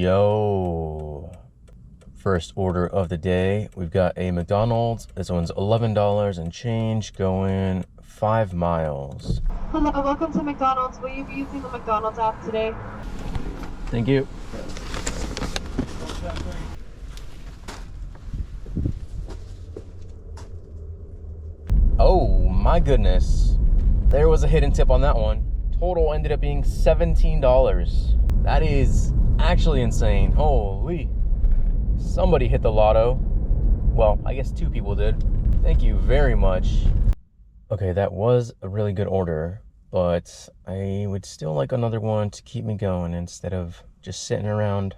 Yo, first order of the day. We've got a McDonald's. This one's $11 and change, going 5 miles. Hello, welcome to McDonald's. Will you be using the McDonald's app today? Thank you. Oh my goodness. There was a hidden tip on that one. Total ended up being $17. That is actually insane. Holy. Somebody hit the lotto. Well, I guess 2 people did. Thank you very much. Okay, that was a really good order, but I would still like another one to keep me going instead of just sitting around.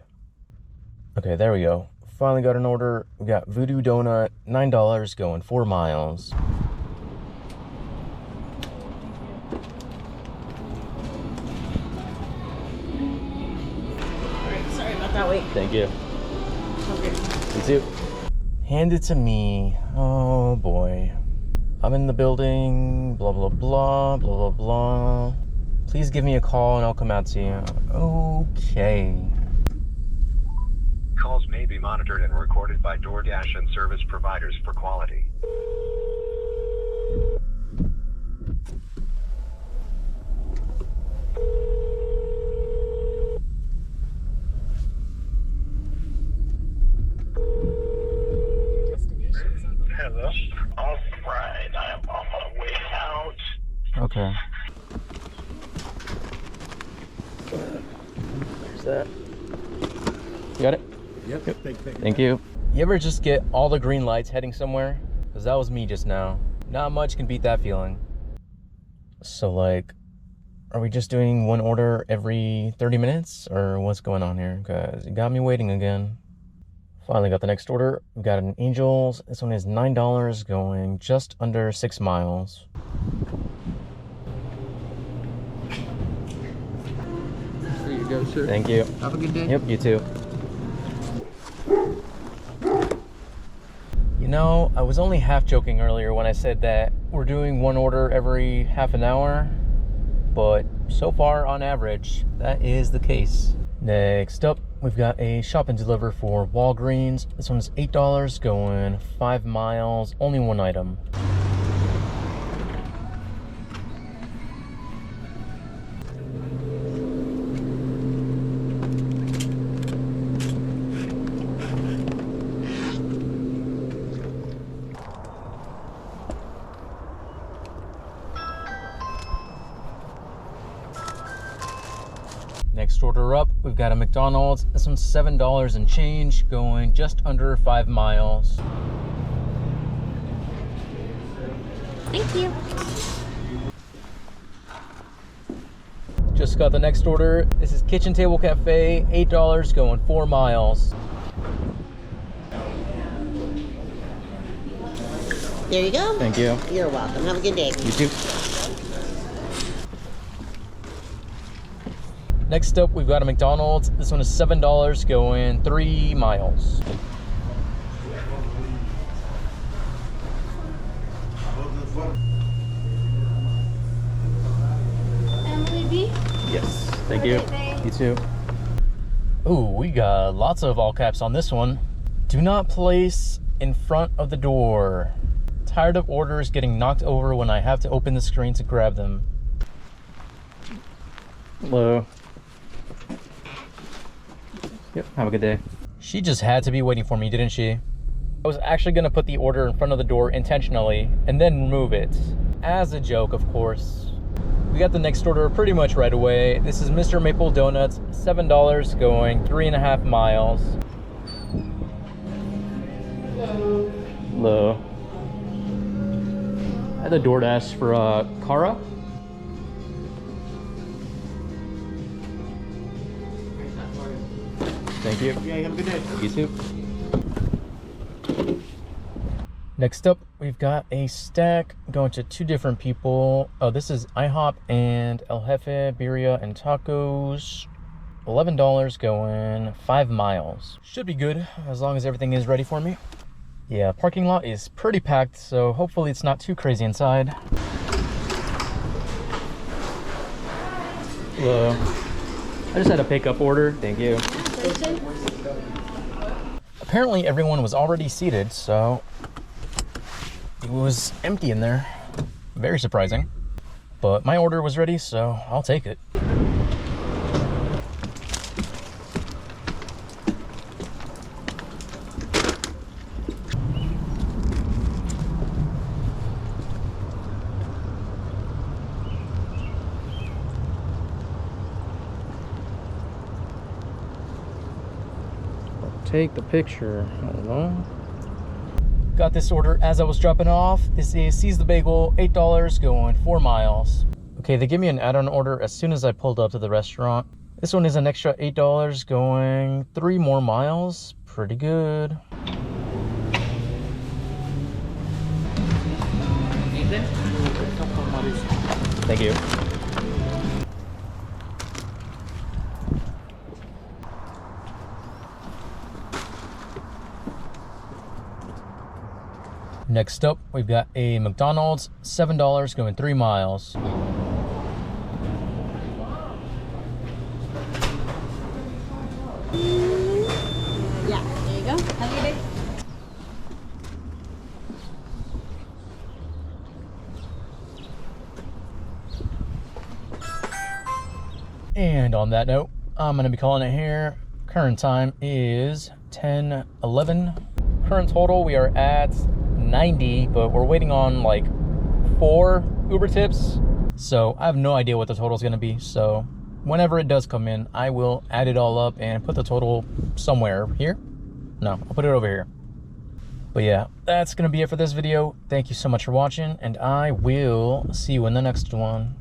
Okay, there we go. Finally got an order. We got Voodoo Donut, $9, going 4 miles. That way. Thank you. Okay. You too. Hand it to me. Oh boy. I'm in the building. Blah, blah, blah, blah, blah, blah. Please give me a call and I'll come out to you. Okay. Calls may be monitored and recorded by DoorDash and service providers for quality. Hello. All right, I am on my way out. Okay. There's that. You got it? Yep. Thank you. You ever just get all the green lights heading somewhere? Because that was me just now. Not much can beat that feeling. So like, are we just doing one order every 30 minutes? Or what's going on here? Because you got me waiting again. Finally got the next order. We've got an Angels. This one is $9, going just under 6 miles. There you go, sir. Thank you. Have a good day. Yep, you too. You know, I was only half joking earlier when I said that we're doing one order every half an hour, but so far on average, that is the case. Next up, we've got a shop and deliver for Walgreens. This one's $8, going 5 miles, only one item. Next order up, we've got a McDonald's. This one's $7 and change, going just under 5 miles. Thank you. Just got the next order. This is Kitchen Table Cafe, $8, going 4 miles. There you go. Thank you. You're welcome. Have a good day. You too. Next up, we've got a McDonald's. This one is $7, going 3 miles. Emily B. Yes, thank you. You too. Ooh, we got lots of all caps on this one. Do not place in front of the door. Tired of orders getting knocked over when I have to open the screen to grab them. Hello. Yep, have a good day. She just had to be waiting for me, didn't she? I was actually gonna put the order in front of the door intentionally and then remove it. As a joke, of course. We got the next order pretty much right away. This is Mr. Maple Donuts, $7, going 3.5 miles. Hello. I had the DoorDash for Cara. Thank you. Yeah, have a good day. You too. Next up, we've got a stack going to 2 different people. Oh, this is IHOP and El Jefe Birria and Tacos. $11, going 5 miles. Should be good as long as everything is ready for me. Yeah, parking lot is pretty packed, so hopefully it's not too crazy inside. Hello. I just had a pickup order. Thank you. Apparently everyone was already seated, so it was empty in there. Very surprising. But my order was ready, so I'll take it. Take the picture. Hold on. Got this order as I was dropping off. This is Seize the Bagel, $8, going 4 miles. Okay, they give me an add-on order as soon as I pulled up to the restaurant. This one is an extra $8, going 3 more miles. Pretty good. Thank you. Next up, we've got a McDonald's, $7, going 3 miles. Yeah, there you go. Have a good day. And on that note, I'm gonna be calling it here. Current time is 10:11. Current total, we are at 90, but we're waiting on like 4 Uber tips. So I have no idea what the total is gonna be. So whenever it does come in, I will add it all up and put the total somewhere here. No, I'll put it over here. But yeah, that's gonna be it for this video. Thank you so much for watching, and I will see you in the next one.